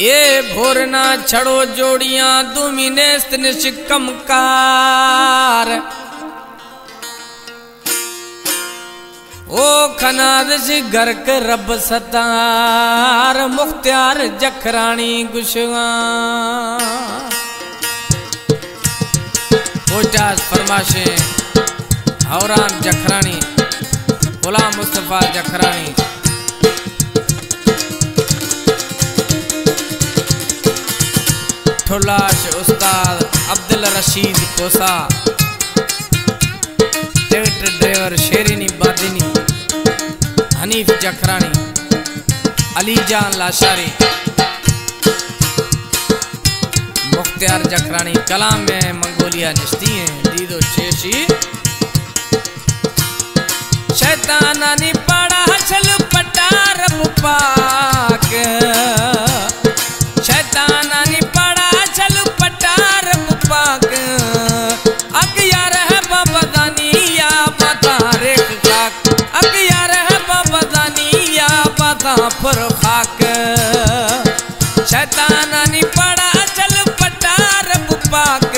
ये भोरना छड़ो जोड़ियां दुमिनेस्त निशिकमकार ओ खनाद से गर्क रब सतार मुख्तियार जखरानी गुशवा पोजाज फरमाशे हौरान जखरानी गुलाम मुस्तफा जखरानी ठुलाश उस्ताद अब्दुल रशीद कोसा ट्रैक्टर ड्राइवर शेरिनी बादिनी हनीफ जखरानी अली जान लाशारी मुख्तियार जखरानी कलाम में मंगोलिया निश्ती हैं दीदो चेशी शैतानानी पड़ा चल पटार पाक शैतानानी पड़ा चल पटार पाक अक यार है बाबा दानिया बता रे खाक अक यार है बाबा दानिया बता पर खाक शैतानानी पड़ा चल पटार पाक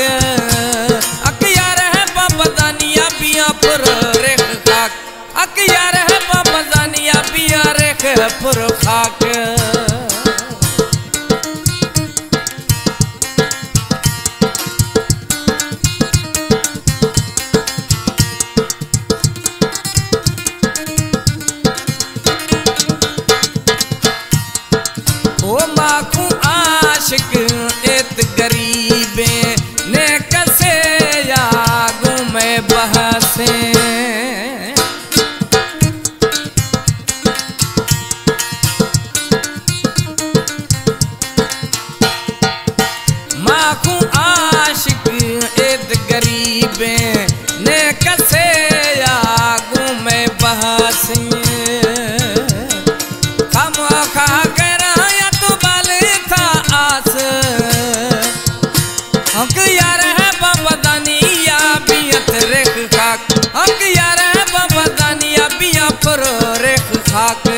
अक यार है बाबा दानिया बिया पर रे खाक अक यार है बाबा दानिया बिया रे पर खाक एत गरीबे ने कसे यागू में बहसे माखू आशिक एत गरीबे ने कसे यागू में बहसे खा कराया तो बाले था आस हक यार है बाबा दानिया बियत रेख खाक हक यार है बाबा दानिया बिया पर रेख खाक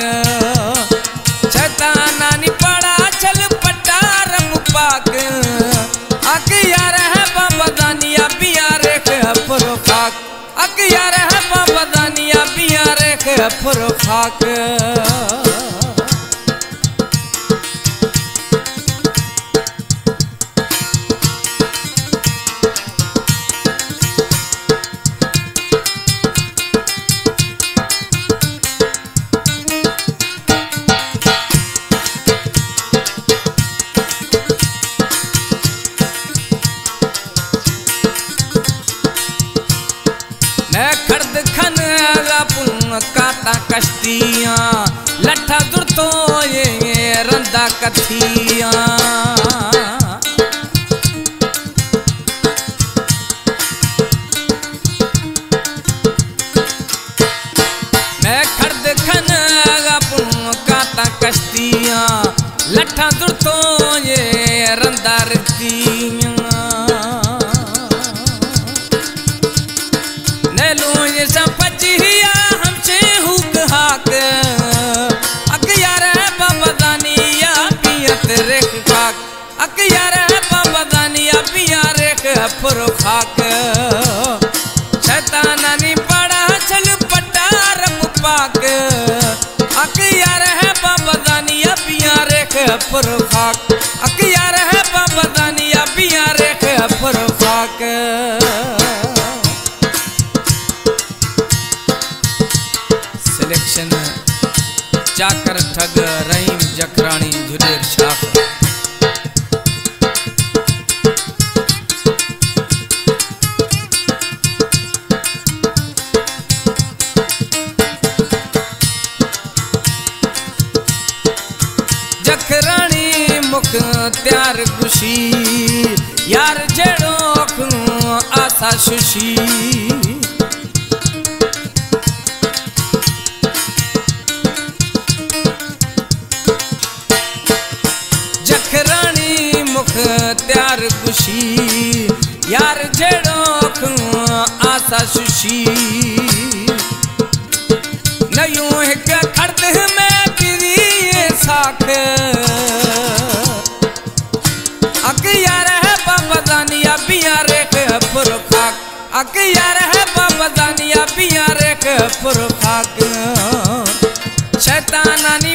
शैतानानी पड़ा चल पटार पाक हक यार है बाबा दानिया बिया रेख पर खाक हक यार है बाबा दानिया बिया रेख पर खाक खर्द खन काटा कश्तियां लठा दुर तो ये रंदा कथियां मैं खर्द खन काटा कश्तियां लठा दुर तो ये रंदा रतियां हमसे हुक हाक अक यार है बाबा दानिया पियत रेख खाक अक यार है बाबा दानिया पिया रेख पर खाक शैतानानी पड़ा चल पटार पाक अक यार है बाबा दानिया पिया रेख पर खाक अक यार है बाबा दानिया पिया रेख पर खाक सिलेक्शन चाकर ठग रहीम जखरानी जुदेर शाख जखरानी मुख त्यार खुशी यार जेड़ो आशा शुशी त्यार खुशी यार जेड़ो आशा सुशी नयूं एक खड़द में बिरी साख यार है बाबा दानिया पिया रेख पुरखाक शैतानानी